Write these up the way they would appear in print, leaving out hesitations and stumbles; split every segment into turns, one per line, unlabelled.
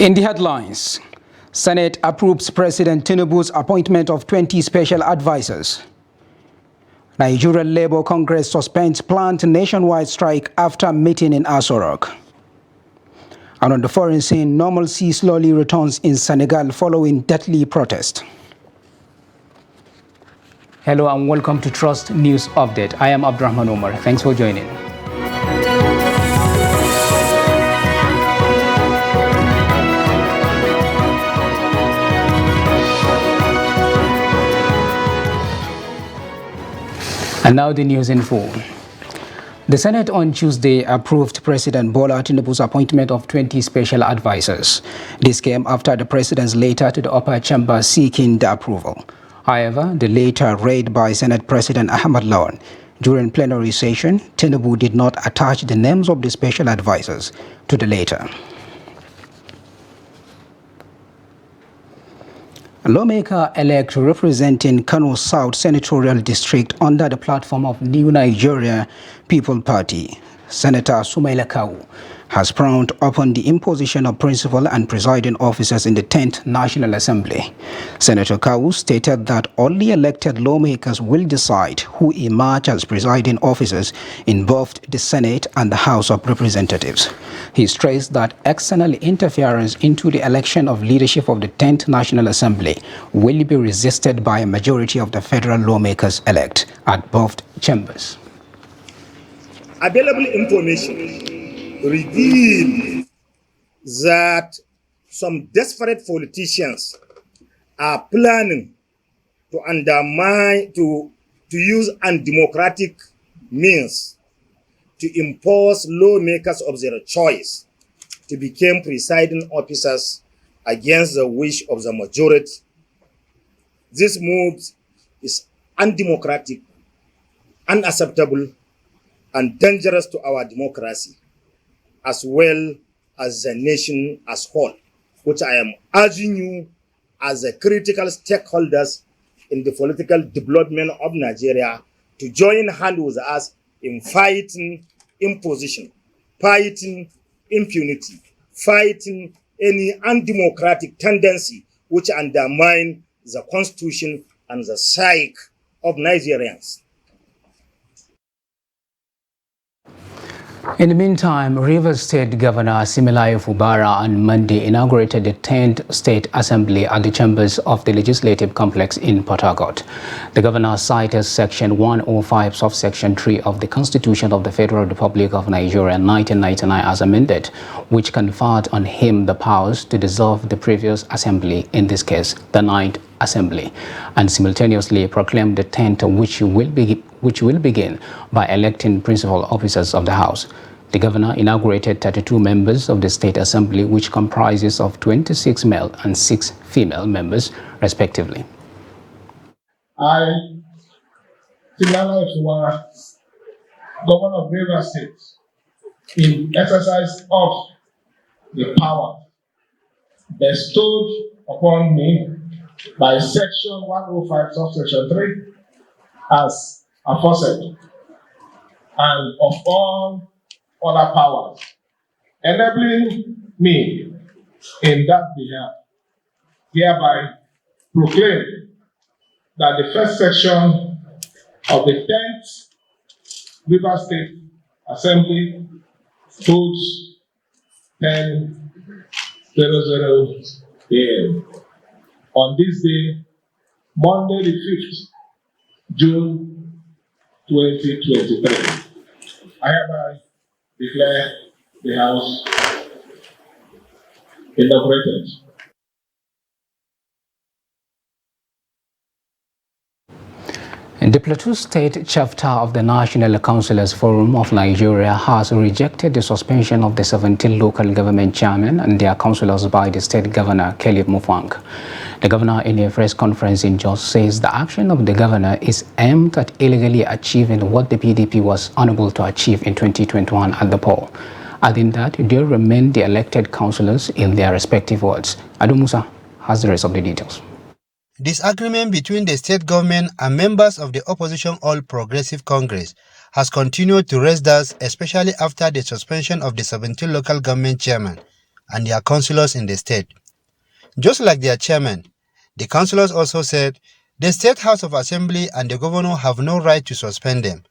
In the headlines, Senate approves President Tinubu's appointment of 20 special advisors. Nigerian Labour Congress suspends planned nationwide strike after meeting in Aso Rock. And on the foreign scene, normalcy slowly returns in Senegal following deadly protest. Hello and welcome to Trust News Update. I am Abdurrahman Omar. Thanks for joining. And now the news in full. The Senate on Tuesday approved President Bola Tinubu's appointment of 20 special advisors. This came after the president's letter to the upper chamber seeking the approval. However, the letter read by Senate President Ahmad Lawan during plenary session, Tinubu did not attach the names of the special advisors to the letter. A lawmaker-elect representing Kano South Senatorial District under the platform of New Nigeria People Party, Senator Sumaila Kawu, has frowned upon the imposition of principal and presiding officers in the 10th National Assembly. Senator Kawu stated that only elected lawmakers will decide who emerge as presiding officers in both the Senate and the House of Representatives. He stressed that external interference into the election of leadership of the 10th National Assembly will be resisted by a majority of the federal lawmakers elect at both chambers.
Available information reveal that some desperate politicians are planning to undermine, to use undemocratic means to impose lawmakers of their choice to become presiding officers against the wish of the majority. This move is undemocratic, unacceptable, and dangerous to our democracy, as well as the nation as whole, which I am urging you as the critical stakeholders in the political development of Nigeria to join hands with us in fighting imposition, fighting impunity, fighting any undemocratic tendency which undermine the constitution and the psyche of Nigerians.
In the meantime, Rivers State Governor Similayo Fubara on Monday inaugurated the 10th State Assembly at the chambers of the Legislative Complex in Port Harcourt. The governor cited Section 105, subsection 3 of the Constitution of the Federal Republic of Nigeria 1999 as amended, which conferred on him the powers to dissolve the previous assembly, in this case, the 9th Assembly, and simultaneously proclaimed the 10th, which will begin by electing principal officers of the House. The governor inaugurated 32 members of the State Assembly, which comprises of 26 male and 6 female members, respectively.
I, Similayo Fubara, Governor of Rivers State, in exercise of the power bestowed upon me by Section 105, subsection 3, as aforesaid, and of all other powers, enabling me in that behalf, hereby proclaim that the first section of the 10th Rivers State Assembly holds 10:00 a.m. on this day, Monday the 5th June 2023. I hereby declare the House inaugurated.
The Plateau State chapter of the National Councillors Forum of Nigeria has rejected the suspension of the 17 local government chairmen and their councillors by the state governor, Caleb Mutfwang. The governor, in a press conference in Jos, says the action of the governor is aimed at illegally achieving what the PDP was unable to achieve in 2021 at the poll, adding that they remain the elected councillors in their respective wards. Adu Musa has the rest of the details.
Disagreement between the state government and members of the opposition All Progressive Congress has continued to raise doubts, especially after the suspension of the 17 local government chairmen and their councillors in the state. Just like their chairman, the councillors also said the State House of Assembly and the governor have no right to suspend them,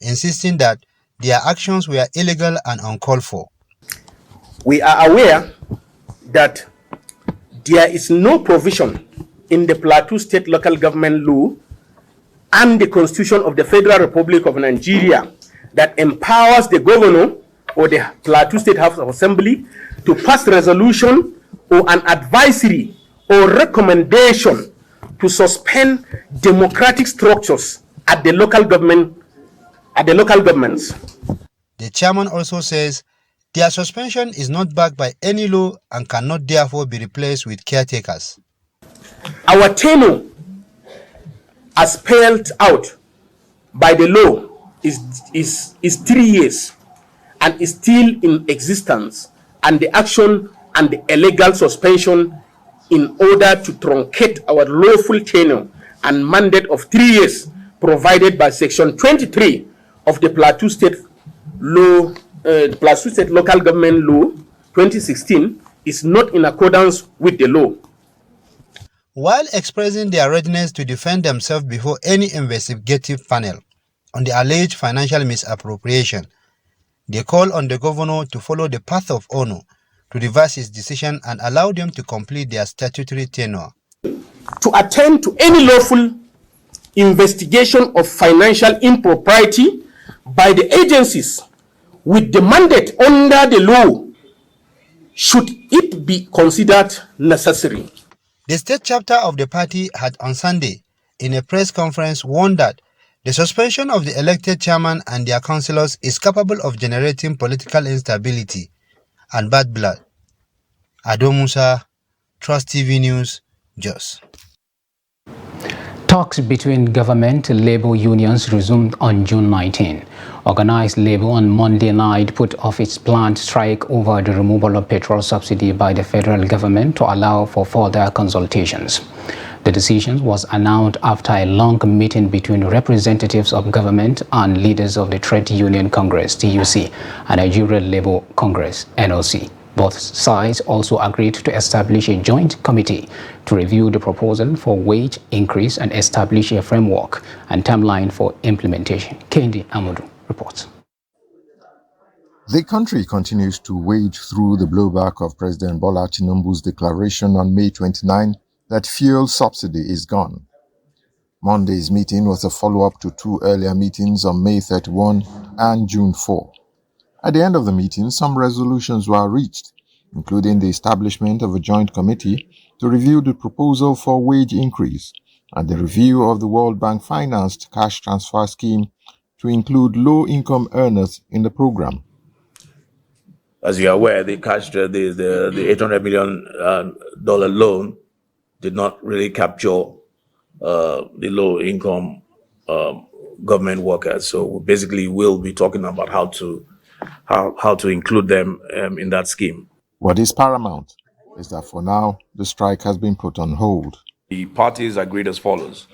insisting that their actions were illegal and uncalled for.
We are aware that there is no provision in the Plateau State Local Government Law and the Constitution of the Federal Republic of Nigeria that empowers the governor or the Plateau State House of Assembly to pass resolution or an advisory or recommendation to suspend democratic structures at the local governments.
The chairman also says their suspension is not backed by any law and cannot therefore be replaced with caretakers.
Our tenure, as spelled out by the law, is 3 years and is still in existence, and the action and the illegal suspension in order to truncate our lawful tenure and mandate of 3 years provided by Section 23 of the Plateau State Law, Plateau State Local Government Law 2016 is not in accordance with the law.
While expressing their readiness to defend themselves before any investigative panel on the alleged financial misappropriation, they call on the governor to follow the path of honor to reverse his decision and allow them to complete their statutory tenure.
To attend to any lawful investigation of financial impropriety by the agencies with the mandate under the law, should it be considered necessary.
The state chapter of the party had on Sunday, in a press conference, warned that the suspension of the elected chairman and their councillors is capable of generating political instability and bad blood. Ado Musa, Trust TV News, Jos.
Talks between government labor unions resumed on June 19. Organized labor on Monday night put off its planned strike over the removal of petrol subsidy by the federal government to allow for further consultations. The decision was announced after a long meeting between representatives of government and leaders of the Trade Union Congress, TUC, and Nigerian Labour Congress, NLC. Both sides also agreed to establish a joint committee to review the proposal for wage increase and establish a framework and timeline for implementation. Kendi Amadou reports.
The country continues to wade through the blowback of President Bola Tinubu's declaration on May 29 that fuel subsidy is gone. Monday's meeting was a follow-up to two earlier meetings on May 31 and June 4. At the end of the meeting, some resolutions were reached, including the establishment of a joint committee to review the proposal for wage increase and the review of the World Bank financed cash transfer scheme to include low-income earners in the program.
As you are aware, the $800 million loan did not really capture the low-income government workers. So we basically will be talking about how to include them in that scheme.
What is paramount is that for now, the strike has been put on hold.
The parties agreed as follows.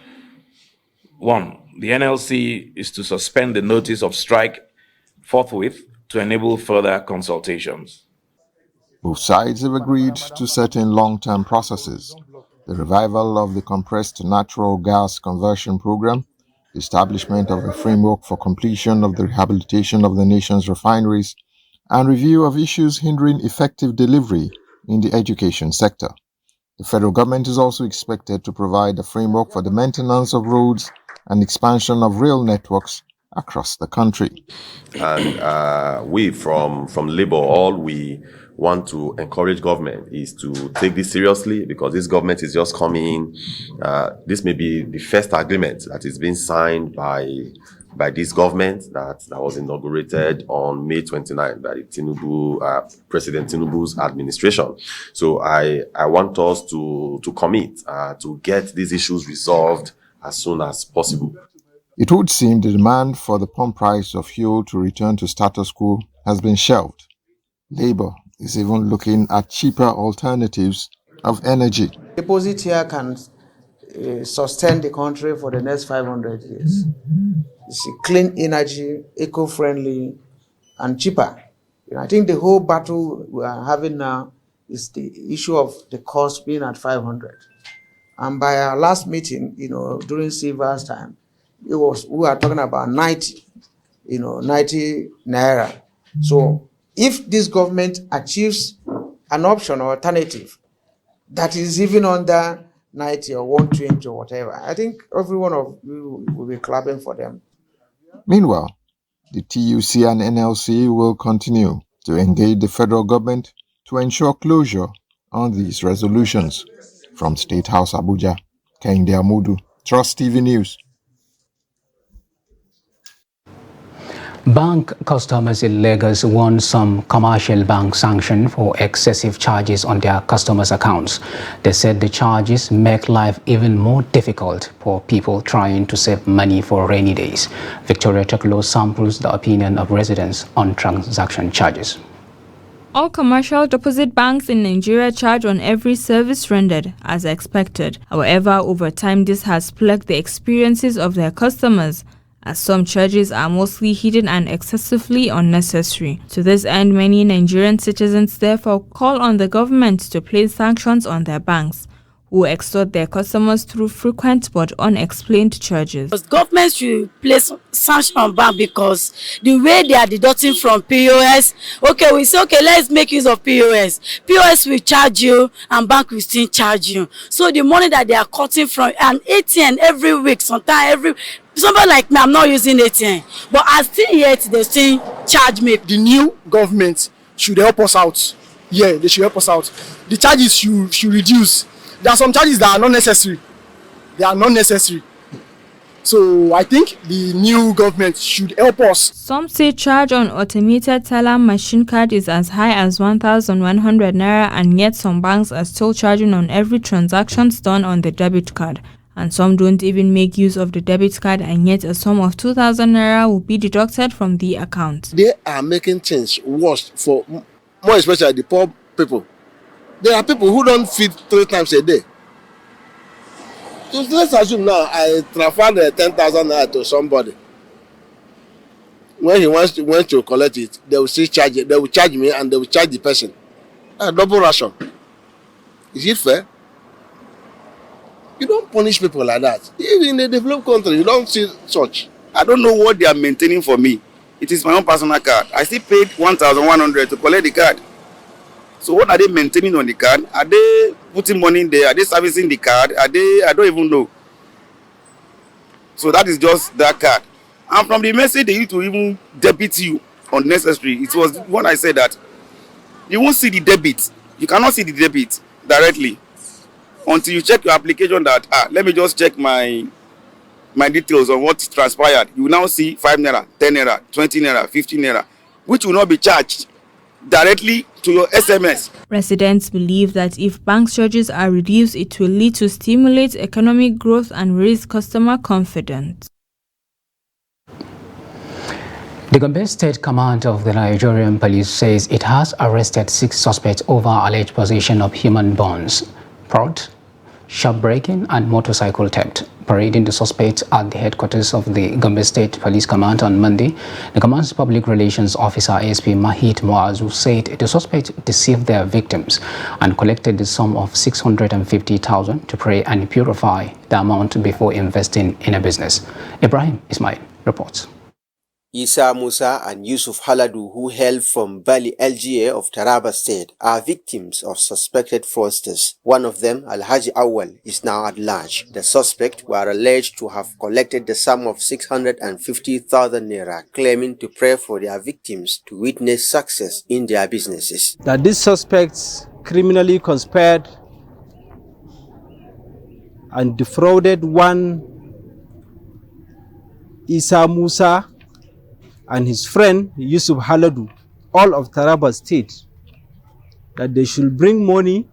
1, the NLC is to suspend the notice of strike forthwith to enable further consultations.
Both sides have agreed to certain long-term processes: the revival of the compressed natural gas conversion program, the establishment of a framework for completion of the rehabilitation of the nation's refineries, and review of issues hindering effective delivery in the education sector. The federal government is also expected to provide a framework for the maintenance of roads and expansion of rail networks across the country.
And we from Labour, all we want to encourage government is to take this seriously, because this government is just coming. This may be the first agreement that is being signed by this government that was inaugurated on May 29 by President Tinubu's administration. So I want us to commit to get these issues resolved as soon as possible.
It would seem the demand for the pump price of fuel to return to status quo has been shelved. Labour is even looking at cheaper alternatives of energy.
Deposit here can sustain the country for the next 500 years. You see, clean energy, eco-friendly, and cheaper. I think the whole battle we are having now is the issue of the cost being at 500. And by our last meeting, during Silva's time, we were talking about 90, 90 naira. So if this government achieves an option or alternative that is even under 90 or 120 or whatever, I think every one of you will be clapping for them.
Meanwhile, the TUC and NLC will continue to engage the federal government to ensure closure on these resolutions. From State House Abuja, Kehinde Amudu, Trust TV News.
Bank customers in Lagos won some commercial bank sanction for excessive charges on their customers' accounts. They said the charges make life even more difficult for people trying to save money for rainy days. Victoria Teklo samples the opinion of residents on transaction charges.
All commercial deposit banks in Nigeria charge on every service rendered, as expected. However, over time this has plagued the experiences of their customers, as some charges are mostly hidden and excessively unnecessary. To this end, many Nigerian citizens therefore call on the government to place sanctions on their banks, who extort their customers through frequent but unexplained charges.
Government should place sanction on bank because the way they are deducting from POS, we say, let's make use of POS. POS will charge you and bank will still charge you. So the money that they are cutting from an ATM every week, somebody like me, I'm not using ATM, but I still yet they still charge me.
The new government should help us out. Yeah, they should help us out. The charges should reduce. There are some charges that are not necessary. They are not necessary. So I think the new government should help us.
Some say charge on automated teller machine card is as high as 1,100 naira, and yet some banks are still charging on every transaction done on the debit card. And some don't even make use of the debit card, and yet a sum of 2,000 naira will be deducted from the account.
They are making things worse for more especially the poor people. There are people who don't feed 3 times a day. So let's assume now I transfer 10,000 naira to somebody. When he wants to collect it, they will still charge it. They will charge me and they will charge the person. A double ration. Is it fair? You don't punish people like that. Even in a developed country, you don't see such.
I don't know what they are maintaining for me. It is my own personal card. I still paid 1,100 to collect the card. So what are they maintaining on the card? Are they putting money in there? Are they servicing the card? I don't even know. So that is just that card. And from the message, they used to even debit you unnecessary. It was what I said that you won't see the debit. You cannot see the debit directly until you check your application that, let me just check my details on what transpired. You will now see 5 naira, 10 naira, 20 naira, 15 naira, which will not be charged directly to your SMS.
Residents believe that if bank charges are reduced, it will lead to stimulate economic growth and raise customer confidence.
The Gombe State Command of the Nigerian Police says it has arrested 6 suspects over alleged possession of human bones, fraud, shop breaking and motorcycle theft. Parading the suspects at the headquarters of the Gombe State Police Command on Monday, the command's public relations officer ASP Mahit Moazu said the suspects deceived their victims and collected the sum of 650,000 to pray and purify the amount before investing in a business. Ibrahim Ismail reports.
Isa Musa and Yusuf Haladu, who hail from Bali LGA of Taraba State, are victims of suspected fraudsters. One of them, Alhaji Awal, is now at large. The suspects were alleged to have collected the sum of 650,000 naira, claiming to pray for their victims to witness success in their businesses.
That these suspects criminally conspired and defrauded one Isa Musa and his friend Yusuf Haladu, all of Taraba State, that they should bring money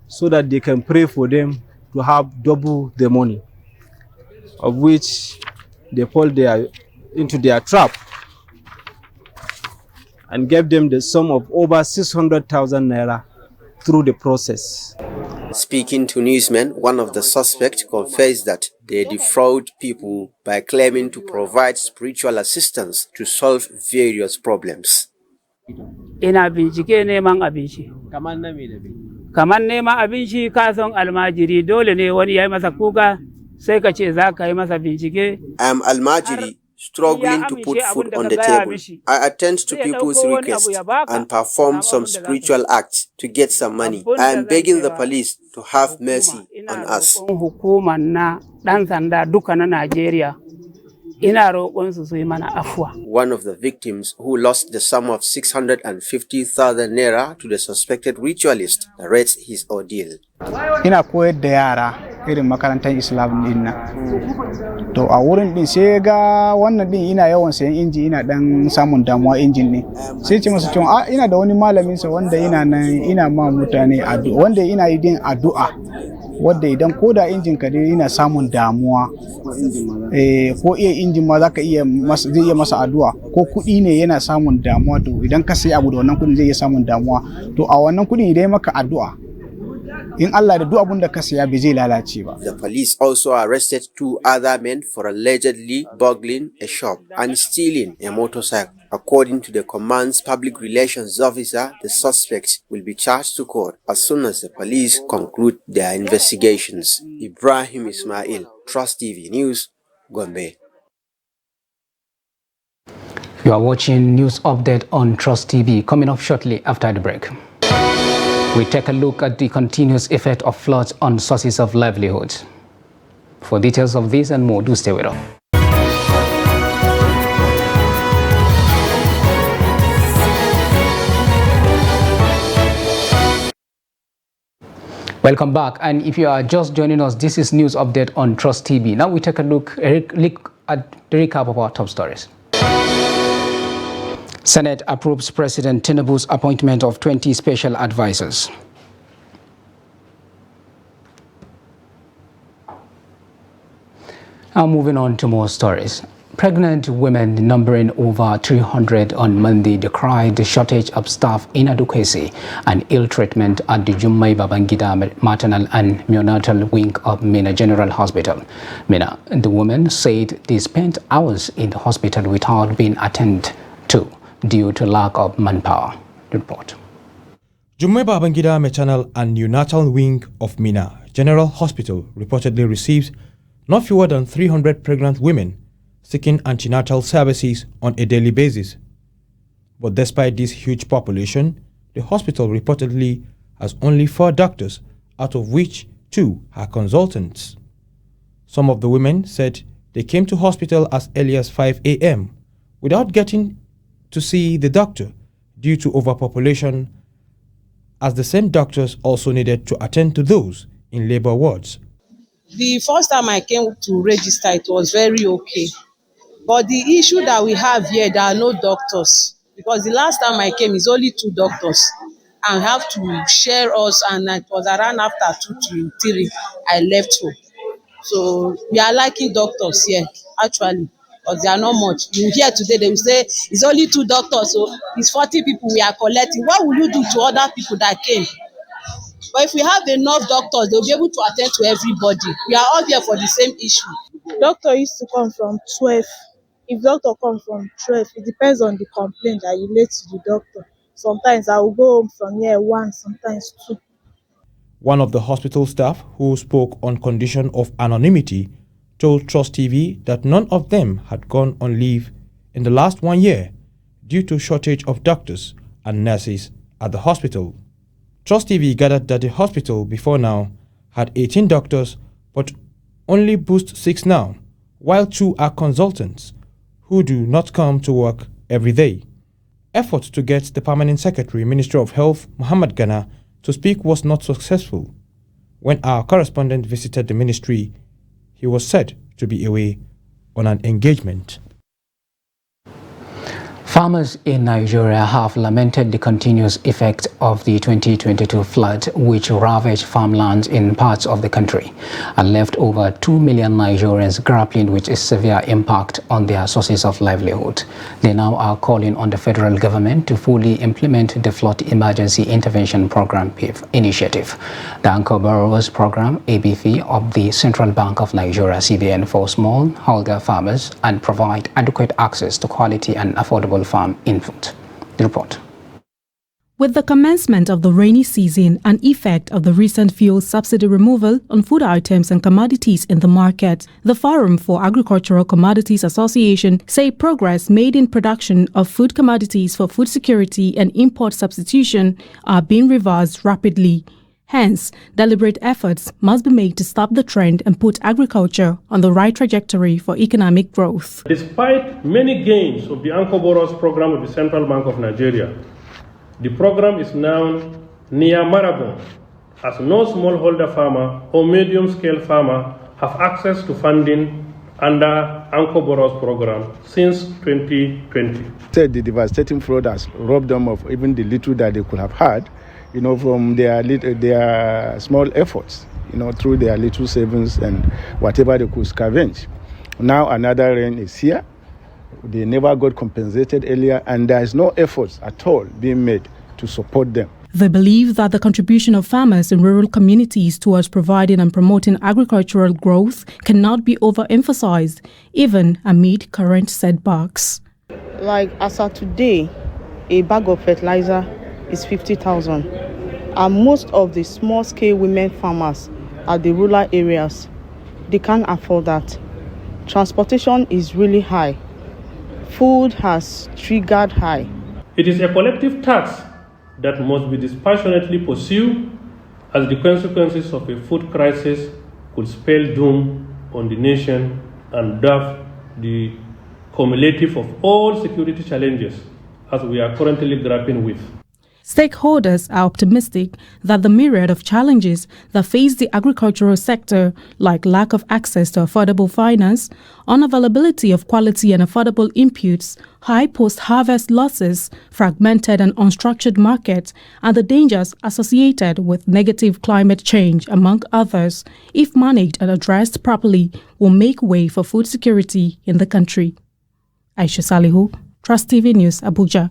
so that they can pray for them to have double the money, of which they fall into their trap and gave them the sum of over 600,000 naira through the process.
Speaking to newsmen, one of the suspects confessed that they defraud people by claiming to provide spiritual assistance to solve various problems.
Ina bincike neman abinci. Kamar neman abinci ka san almajiri dole ne wani yayi masa kuka sai ka ce za ka yi masa bincike.
I am almajiri, struggling to put food on the table. I attend to people's requests and perform some spiritual acts to get some money. I am begging the police to have mercy on us.
Hukumar na ɗan sanda duka na Najeriya.
One of the victims, who lost the sum of 650,000 naira to the suspected ritualist, narrates his ordeal.
Ina koyar da yara irin makarantar Islam din nan. To a wurin din sai ga wannan din ina yawan sayan inji, ina dan samun damuwa injin ne. Sai ce masa cewa ina da wani malamin sa wanda ina nan ina ma mutane addu'a, wanda ina yi din addu'a. Wadda idan ko da injin ka dai yana samun damuwa ko iya injin ma zaka iya zai iya masa addu'a, ko kuɗi ne yana samun damuwa, to idan ka sai abu da wannan kuɗin zai iya samun damuwa, to a wannan kuɗin idan maka addu'a in Allah da duk abun da ka saya bai zai lalace ba.
The police also arrested 2 other men for allegedly burgling a shop and stealing a motorcycle. According to the command's public relations officer, the suspects will be charged to court as soon as the police conclude their investigations. Ibrahim Ismail, Trust TV News, Gombe.
You are watching News Update on Trust TV. Coming up shortly after the break, we take a look at the continuous effect of floods on sources of livelihood. For details of this and more, do stay with us. Welcome back, and if you are just joining us, this is News Update on Trust TV. Now we take a look at the recap of our top stories. Senate approves President Tinubu's appointment of 20 special advisors. Now moving on to more stories. Pregnant women numbering over 300 on Monday decried the shortage of staff, inadequacy and ill treatment at the Jummai Babangida Maternal and Neonatal Wing of Mina General Hospital. Mina, the women said they spent hours in the hospital without being attended to due to lack of manpower. Report.
Jummai Babangida Maternal and Neonatal Wing of Mina General Hospital reportedly receives not fewer than 300 pregnant women seeking antenatal services on a daily basis. But despite this huge population, the hospital reportedly has only 4 doctors, out of which 2 are consultants. Some of the women said they came to hospital as early as 5 a.m. without getting to see the doctor due to overpopulation, as the same doctors also needed to attend to those in labor wards.
The first time I came to register, it was very okay. But the issue that we have here, there are no doctors. Because the last time I came, it's only 2 doctors. And have to share us, and it was around after 2 to 3, I left home. So we are lacking doctors here, actually. But they are not much. You hear today, they will say, it's only 2 doctors, so it's 40 people we are collecting. What will you do to other people that came? But if we have enough doctors, they'll be able to attend to everybody. We are all here for the same issue.
Doctor used to come from 12. If doctor comes from 12, it depends on the complaint that you lay to the doctor. Sometimes I will go home from here 1, sometimes 2.
One of the hospital staff who spoke on condition of anonymity told Trust TV that none of them had gone on leave in the last 1 year due to shortage of doctors and nurses at the hospital. Trust TV gathered that the hospital before now had 18 doctors but only boasts 6 now, while 2 are consultants who do not come to work every day. Effort to get the Permanent Secretary, Ministry of Health, Muhammad Gana, to speak was not successful. When our correspondent visited the ministry, he was said to be away on an engagement.
Farmers in Nigeria have lamented the continuous effect of the 2022 flood, which ravaged farmlands in parts of the country and left over 2 million Nigerians grappling with a severe impact on their sources of livelihood. They now are calling on the federal government to fully implement the Flood Emergency Intervention Program (PIF) initiative, the Anchor Borrowers Program (ABF) of the Central Bank of Nigeria (CBN) for smallholder farmers, and provide adequate access to quality and affordable farm input. The report.
With the commencement of the rainy season and effect of the recent fuel subsidy removal on food items and commodities in the market, the Forum for Agricultural Commodities Association say progress made in production of food commodities for food security and import substitution are being reversed rapidly. Hence, deliberate efforts must be made to stop the trend and put agriculture on the right trajectory for economic growth.
Despite many gains of the Anchor Borrowers Program of the Central Bank of Nigeria, the program is now near marathon, as no smallholder farmer or medium-scale farmer have access to funding under Anchor Borrowers Program since 2020.
The devastating flood has robbed them of even the little that they could have had, from their small efforts, through their little savings and whatever they could scavenge. Now another rain is here. They never got compensated earlier, and there is no efforts at all being made to support them.
They believe that the contribution of farmers in rural communities towards providing and promoting agricultural growth cannot be overemphasized, even amid current setbacks.
Like as of today, a bag of fertilizer is 50,000. And most of the small-scale women farmers at the rural areas, they can't afford that. Transportation is really high. Food has triggered high.
It is a collective task that must be dispassionately pursued, as the consequences of a food crisis could spell doom on the nation and dwarf the cumulative of all security challenges as we are currently grappling with.
Stakeholders are optimistic that the myriad of challenges that face the agricultural sector, like lack of access to affordable finance, unavailability of quality and affordable inputs, high post-harvest losses, fragmented and unstructured markets, and the dangers associated with negative climate change, among others, if managed and addressed properly, will make way for food security in the country. Aisha Salihu, Trust TV News, Abuja.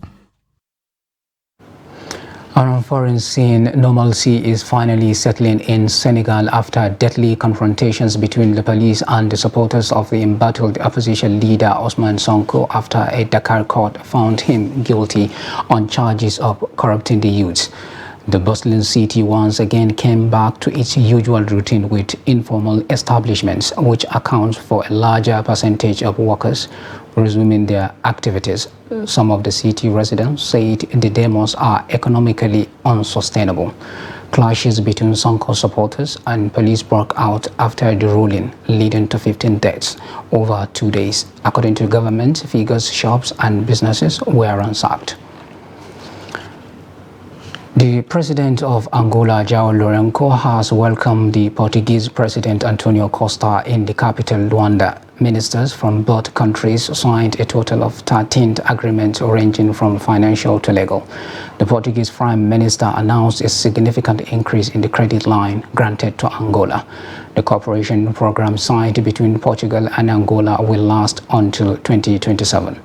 On foreign scene, normalcy is finally settling in Senegal after deadly confrontations between the police and the supporters of the embattled opposition leader Ousmane Sonko after a Dakar court found him guilty on charges of corrupting the youth. The bustling city once again came back to its usual routine with informal establishments, which accounts for a larger percentage of workers resuming their activities. Some of the city residents said the demos are economically unsustainable. Clashes between Sonko supporters and police broke out after the ruling, leading to 15 deaths over 2 days. According to government figures, shops and businesses were ransacked. The president of Angola, João Lourenço, has welcomed the Portuguese President Antonio Costa in the capital, Luanda. Ministers from both countries signed a total of 13 agreements ranging from financial to legal. The Portuguese Prime Minister announced a significant increase in the credit line granted to Angola. The cooperation program signed between Portugal and Angola will last until 2027.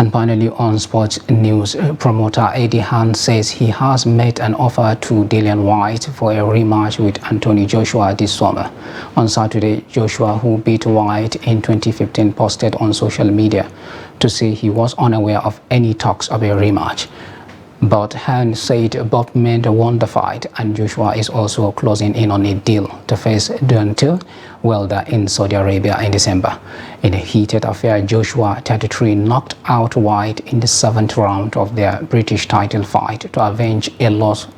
And finally, on sports news, promoter Eddie Hearn says he has made an offer to Dillian Whyte for a rematch with Anthony Joshua this summer. On Saturday, Joshua, who beat Whyte in 2015, posted on social media to say he was unaware of any talks of a rematch. But Hearn said both men won the fight, and Joshua is also closing in on a deal to face Deontay Wilder in Saudi Arabia in December. In a heated affair, Joshua, 33, knocked out Whyte in the 7th round of their British title fight to avenge a loss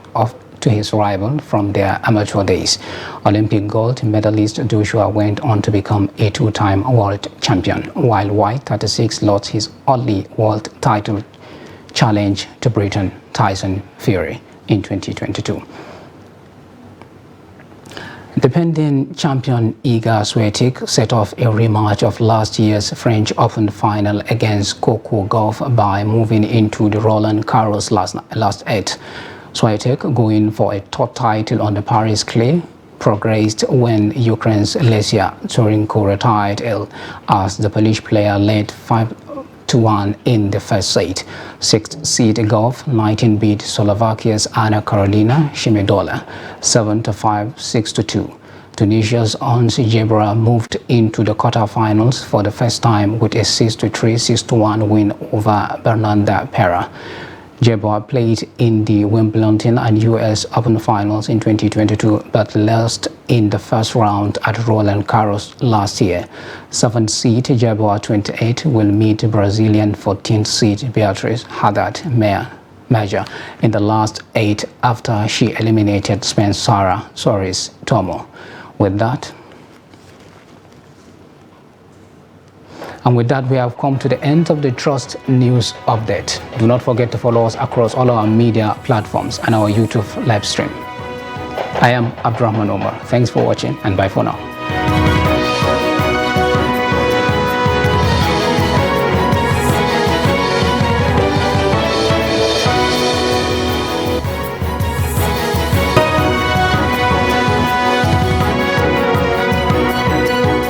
to his rival from their amateur days. Olympic gold medalist Joshua went on to become a 2-time world champion, while Whyte, 36, lost his only world title challenge to Britain Tyson Fury in 2022. Defending champion Iga Swiatek set off a rematch of last year's French Open final against Coco Gauff by moving into the Roland Garros last 8. Swiatek, going for a third title on the Paris clay, progressed when Ukraine's Lesia Turenko retired ill as the Polish player led 5-1 in the first set. 6th seed Gauff 19 beat Slovakia's Anna Karolina Shimidola 7-5, 6-2. Tunisia's Ons Jabeur moved into the quarterfinals for the first time with a 6-3, 6-1 win over Bernarda Pera. Jabeur played in the Wimbledon and US Open finals in 2022 but lost in the first round at Roland Garros last year. 7th seed Jabeur 28 will meet Brazilian 14th seed Beatriz Haddad-Maia in the last 8 after she eliminated Spain's Sara Soares Tomo. With that, we have come to the end of the Trust News Update. Do not forget to follow us across all our media platforms and our YouTube live stream. I am Abdurrahman Omar. Thanks for watching and bye for now.